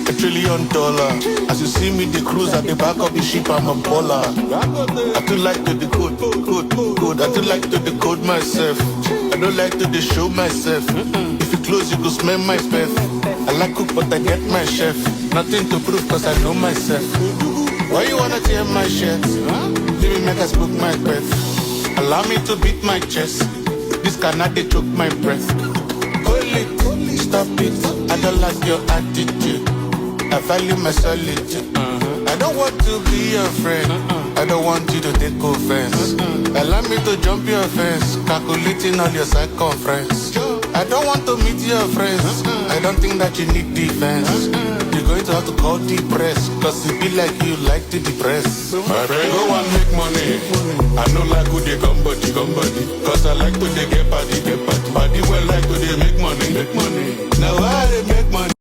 $1 trillion. As you see me, the cruise at the back of the ship, I'm a baller. I do like to decode, code. I do like to decode myself. I don't like to de show myself. If you close, you go smell my spef. I like cook, but I get my chef. Nothing to prove, cause I know myself. Why you wanna tear my shirt? Leave me make I smoke my breath. Allow me to beat my chest. This cannot they choke my breath. Hold it, stop it. I don't like your attitude. I value my solitude. I don't want to be your friend. I don't want you to take offense. Allow me to jump your fence, calculating all your circumference. I don't want to meet your friends. I don't think that you need defense. You're going to have to call deep press, cause it be like you like to depress. My friend, go and make money. I know like who they come body. Cause I like to they get body. Body well like to they make money. Now I they make money.